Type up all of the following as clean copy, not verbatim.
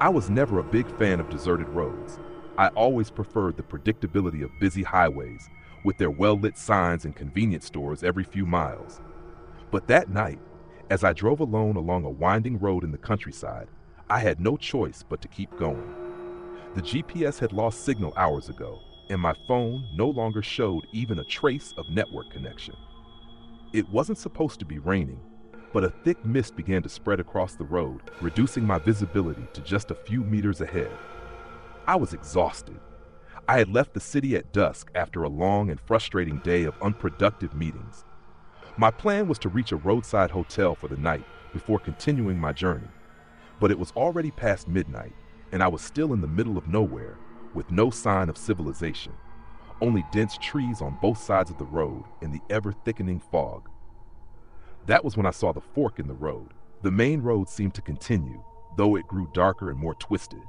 I was never a big fan of deserted roads. I always preferred the predictability of busy highways, with their well-lit signs and convenience stores every few miles. But that night, as I drove alone along a winding road in the countryside, I had no choice but to keep going. The GPS had lost signal hours ago, and my phone no longer showed even a trace of network connection. It wasn't supposed to be raining, but a thick mist began to spread across the road, reducing my visibility to just a few meters ahead. I was exhausted. I had left the city at dusk after a long and frustrating day of unproductive meetings. My plan was to reach a roadside hotel for the night before continuing my journey, but it was already past midnight, and I was still in the middle of nowhere, with no sign of civilization, only dense trees on both sides of the road and the ever-thickening fog. That was when I saw the fork in the road. The main road seemed to continue, though it grew darker and more twisted.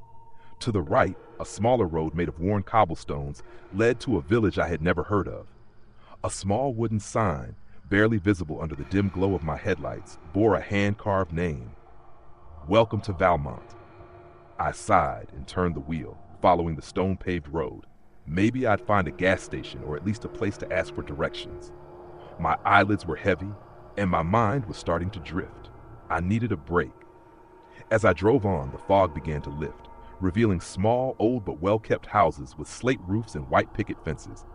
To the right, a smaller road made of worn cobblestones led to a village I had never heard of. A small wooden sign, barely visible under the dim glow of my headlights, bore a hand-carved name: "Welcome to Valmont." I sighed and turned the wheel, following the stone-paved road. Maybe I'd find a gas station or at least a place to ask for directions. My eyelids were heavy, and my mind was starting to drift. I needed a break. As I drove on, the fog began to lift, revealing small, old but well-kept houses with slate roofs and white picket fences.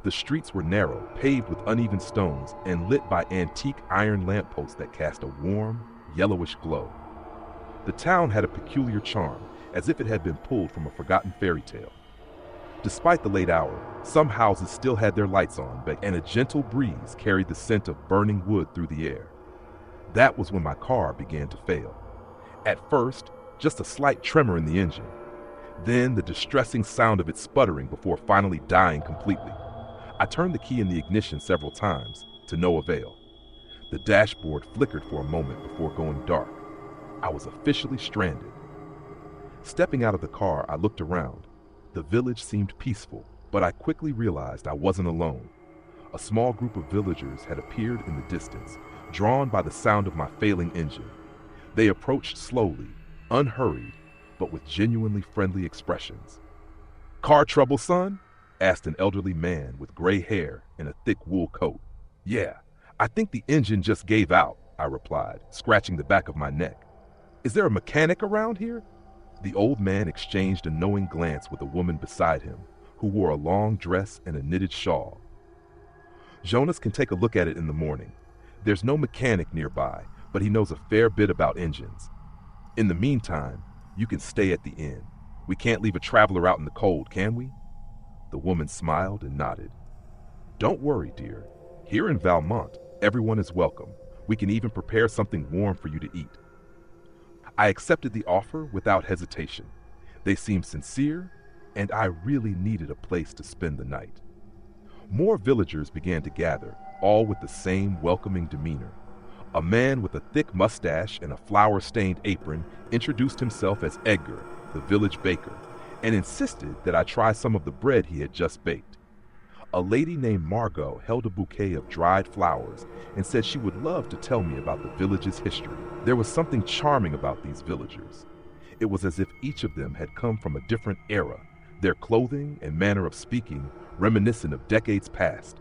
The streets were narrow, paved with uneven stones, and lit by antique iron lampposts that cast a warm, yellowish glow. The town had a peculiar charm, as if it had been pulled from a forgotten fairy tale. Despite the late hour, some houses still had their lights on, and a gentle breeze carried the scent of burning wood through the air. That was when my car began to fail. At first, just a slight tremor in the engine. Then the distressing sound of it sputtering before finally dying completely. I turned the key in the ignition several times, to no avail. The dashboard flickered for a moment before going dark. I was officially stranded. Stepping out of the car, I looked around. The village seemed peaceful, but I quickly realized I wasn't alone. A small group of villagers had appeared in the distance, drawn by the sound of my failing engine. They approached slowly, unhurried, but with genuinely friendly expressions. "Car trouble, son?" asked an elderly man with gray hair and a thick wool coat. "Yeah, I think the engine just gave out," I replied, scratching the back of my neck. "Is there a mechanic around here?" The old man exchanged a knowing glance with a woman beside him, who wore a long dress and a knitted shawl. "Jonas can take a look at it in the morning. There's no mechanic nearby, but he knows a fair bit about engines. In the meantime, you can stay at the inn. We can't leave a traveler out in the cold, can we?" The woman smiled and nodded. "Don't worry, dear. Here in Valmont, everyone is welcome. We can even prepare something warm for you to eat." I accepted the offer without hesitation. They seemed sincere, and I really needed a place to spend the night. More villagers began to gather, all with the same welcoming demeanor. A man with a thick mustache and a flour-stained apron introduced himself as Edgar, the village baker, and insisted that I try some of the bread he had just baked. A lady named Margot held a bouquet of dried flowers and said she would love to tell me about the village's history. There was something charming about these villagers. It was as if each of them had come from a different era, their clothing and manner of speaking reminiscent of decades past.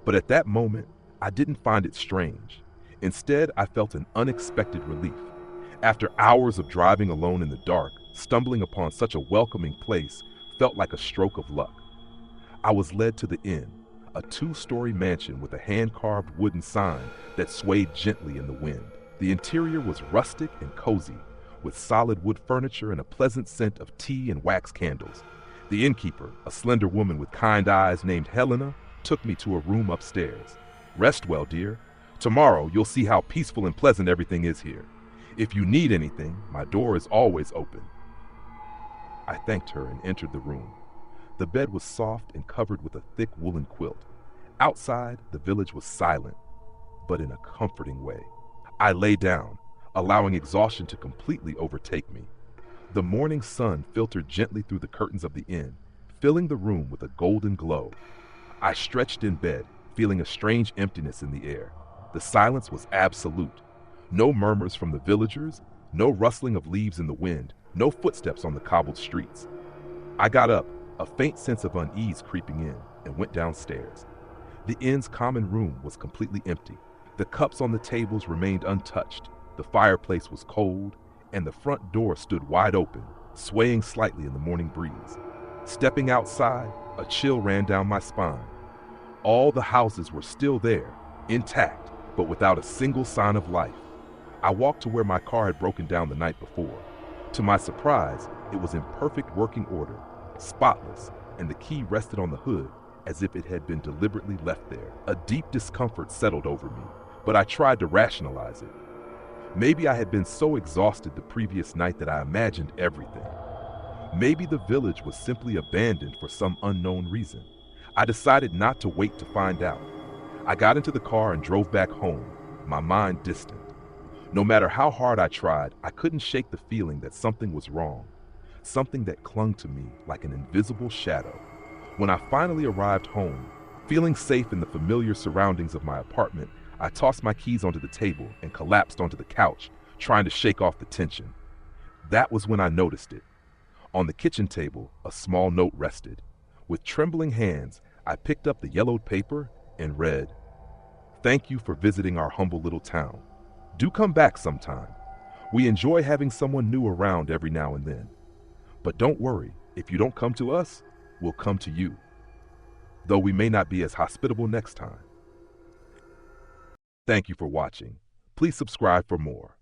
But at that moment, I didn't find it strange. Instead, I felt an unexpected relief. After hours of driving alone in the dark, stumbling upon such a welcoming place felt like a stroke of luck. I was led to the inn, a 2-story mansion with a hand-carved wooden sign that swayed gently in the wind. The interior was rustic and cozy, with solid wood furniture and a pleasant scent of tea and wax candles. The innkeeper, a slender woman with kind eyes named Helena, took me to a room upstairs. "Rest well, dear. Tomorrow you'll see how peaceful and pleasant everything is here. If you need anything, my door is always open." I thanked her and entered the room. The bed was soft and covered with a thick woolen quilt. Outside, the village was silent, but in a comforting way. I lay down, allowing exhaustion to completely overtake me. The morning sun filtered gently through the curtains of the inn, filling the room with a golden glow. I stretched in bed, feeling a strange emptiness in the air. The silence was absolute. No murmurs from the villagers, no rustling of leaves in the wind, no footsteps on the cobbled streets. I got up, a faint sense of unease creeping in, and went downstairs. The inn's common room was completely empty. The cups on the tables remained untouched, the fireplace was cold, and the front door stood wide open, swaying slightly in the morning breeze. Stepping outside, a chill ran down my spine. All the houses were still there, intact, but without a single sign of life. I walked to where my car had broken down the night before. To my surprise, it was in perfect working order, spotless, and the key rested on the hood as if it had been deliberately left there. A deep discomfort settled over me, but I tried to rationalize it. Maybe I had been so exhausted the previous night that I imagined everything. Maybe the village was simply abandoned for some unknown reason. I decided not to wait to find out. I got into the car and drove back home, my mind distant. No matter how hard I tried, I couldn't shake the feeling that something was wrong, something that clung to me like an invisible shadow. When I finally arrived home, feeling safe in the familiar surroundings of my apartment, I tossed my keys onto the table and collapsed onto the couch, trying to shake off the tension. That was when I noticed it. On the kitchen table, a small note rested. With trembling hands, I picked up the yellowed paper and read, "Thank you for visiting our humble little town. Do come back sometime. We enjoy having someone new around every now and then. But don't worry, if you don't come to us, we'll come to you. Though we may not be as hospitable next time." Thank you for watching. Please subscribe for more.